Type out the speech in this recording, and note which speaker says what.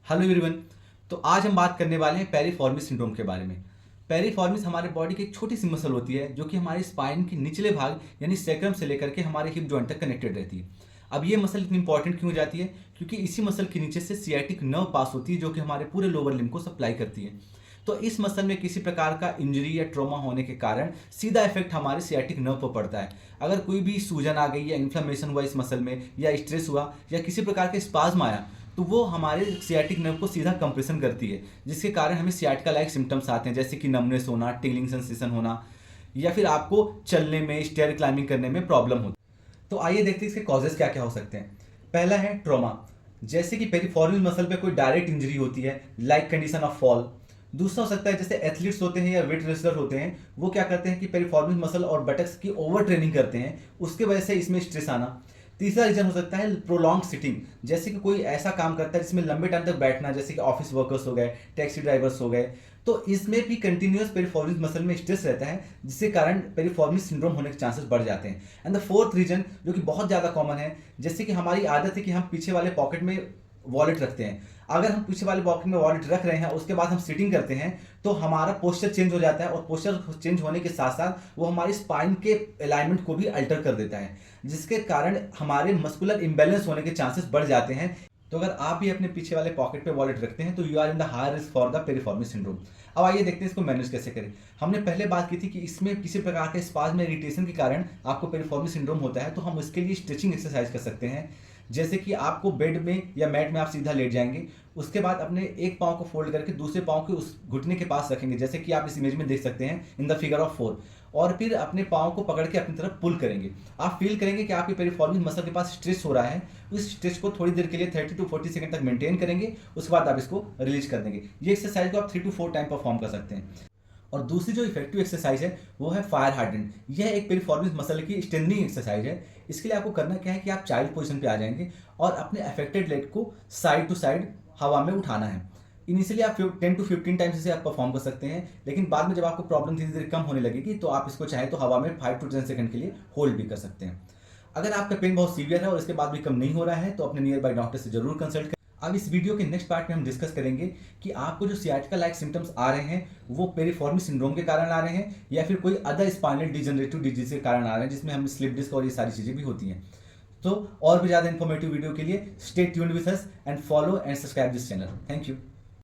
Speaker 1: Hello everyone. तो आज हम बात करने वाले हैं पेरिफॉर्मिस सिंड्रोम के बारे में। पेरिफॉर्मिस हमारे बॉडी की एक छोटी सी मसल होती है जो कि हमारे स्पाइन के निचले भाग यानी सैक्रम से लेकर के हमारे हिप जॉइंट तक कनेक्टेड रहती है। अब ये मसल इतनी इंपॉर्टेंट क्यों हो जाती है? क्योंकि इसी मसल के नीचे से सियाटिक नर्व पास होती है जो कि हमारे पूरे लोअर लिम्ब को सप्लाई करती है। तो इस मसल में किसी प्रकार का इंजरी या ट्रॉमा होने के कारण सीधा इफेक्ट हमारे सियाटिक नर्व पर पड़ता है। अगर कोई भी सूजन आ गई या इन्फ्लेमेशन हुआ इस मसल में या स्ट्रेस हुआ या किसी प्रकार का स्पाज्म आया तो वो हमारे सियाटिक नर्व को सीधा कंप्रेशन करती है, जिसके कारण हमें सियाटिका लाइक सिम्टम्स आते हैं जैसे कि नमनेस होना, टिंगलिंग सेंसेशन होना या फिर आपको चलने में, स्टेयर क्लाइंबिंग करने में प्रॉब्लम होती है। तो आइए देखते हैं इसके कॉजेज क्या क्या हो सकते हैं। पहला है ट्रॉमा, जैसे कि पेरिफॉर्मल मसल पे कोई डायरेक्ट इंजरी होती है लाइक कंडीशन ऑफ फॉल। दूसरा हो सकता है जैसे एथलीट्स होते हैं या वेट रेसलर होते हैं, वो क्या करते हैं कि पेरिफॉर्मल मसल और बटक्स की ओवर ट्रेनिंग करते हैं, उसके वजह से इसमें स्ट्रेस आना। तीसरा रीजन हो सकता है प्रोलॉन्ग सिटिंग, जैसे कि कोई ऐसा काम करता है जिसमें लंबे टाइम तक बैठना, जैसे कि ऑफिस वर्कर्स हो गए, टैक्सी ड्राइवर्स हो गए, तो इसमें भी कंटिन्यूअस पेरिफॉर्मल मसल में स्ट्रेस रहता है जिसके कारण पेरिफॉर्मल सिंड्रोम होने के चांसेस बढ़ जाते हैं। एंड द फोर्थ रीजन जो कि बहुत ज़्यादा कॉमन है, जैसे कि हमारी आदत है कि हम पीछे वाले पॉकेट में वॉलेट रखते हैं। अगर हम पीछे वाले पॉकेट में वॉलेट रख रहे हैं उसके बाद हम सिटिंग करते हैं तो हमारा पोस्चर चेंज हो जाता है, और पोस्चर चेंज होने के साथ साथ वो हमारी स्पाइन के अलाइनमेंट को भी अल्टर कर देता है, जिसके कारण हमारे मस्कुलर इम्बैलेंस होने के चांसेस बढ़ जाते हैं। तो अगर आप भी अपने पीछे वाले पॉकेट पे वॉलेट रखते हैं तो you are in the high risk for the piriformis syndrome. अब आइए देखते हैं इसको मैनेज कैसे करें। हमने पहले बात की थी कि इसमें किसी प्रकार के स्पाज्म में इरिटेशन के कारण आपको पेरिफॉर्मल सिंड्रोम होता है, तो हम उसके लिए स्ट्रेचिंग एक्सरसाइज कर सकते हैं। जैसे कि आपको बेड में या मैट में आप सीधा लेट जाएंगे, उसके बाद अपने एक पाँव को फोल्ड करके दूसरे पाँव के उस घुटने के पास रखेंगे, जैसे कि आप इस इमेज में देख सकते हैं इन द फिगर ऑफ 4, और फिर अपने पाँव को पकड़ के अपनी तरफ पुल करेंगे। आप फील करेंगे कि आपके पेरिफॉर्मल मसल के पास स्ट्रेच हो रहा है। उस स्ट्रेच को थोड़ी देर के लिए 30 to 40 सेकंड तक मेंटेन करेंगे, उसके बाद आप इसको रिलीज कर देंगे। ये एक्सरसाइज को आप 3 to 4 टाइम परफॉर्म कर सकते हैं। और दूसरी जो इफेक्टिव एक्सरसाइज है वो है फायर हार्डेंड। यह एक पेरिफॉर्मल मसल की स्ट्रेंथनिंग एक्सरसाइज है। इसके लिए आपको करना क्या है कि आप चाइल्ड पोजीशन पे आ जाएंगे और अपने अफेक्टेड लेग को साइड टू साइड हवा में उठाना है। इनिशियली आप 10 to 15 टाइम्स इसे आप परफॉर्म कर सकते हैं, लेकिन बाद में जब आपको प्रॉब्लम धीरे धीरे कम होने लगेगी तो आप इसको चाहे तो हवा में 5 to 10 सेकंड के लिए होल्ड भी कर सकते हैं। अगर आपका पेन बहुत सीवियर है और इसके बाद भी कम नहीं हो रहा है तो अपने नियर बाय डॉक्टर से जरूर कंसल्ट करें। अब इस वीडियो के नेक्स्ट पार्ट में हम डिस्कस करेंगे कि आपको जो सियाटिका लाइक सिम्टम्स आ रहे हैं वो पेरिफॉर्मल सिंड्रोम के कारण आ रहे हैं या फिर कोई अदर स्पाइनल डिजनरेटिव डिजीज के कारण आ रहे हैं, जिसमें हम स्लिप डिस्क और ये सारी चीजें भी होती हैं। तो और भी ज्यादा इन्फॉर्मेटिव वीडियो के लिए stay tuned with us and follow and subscribe this channel. Thank you.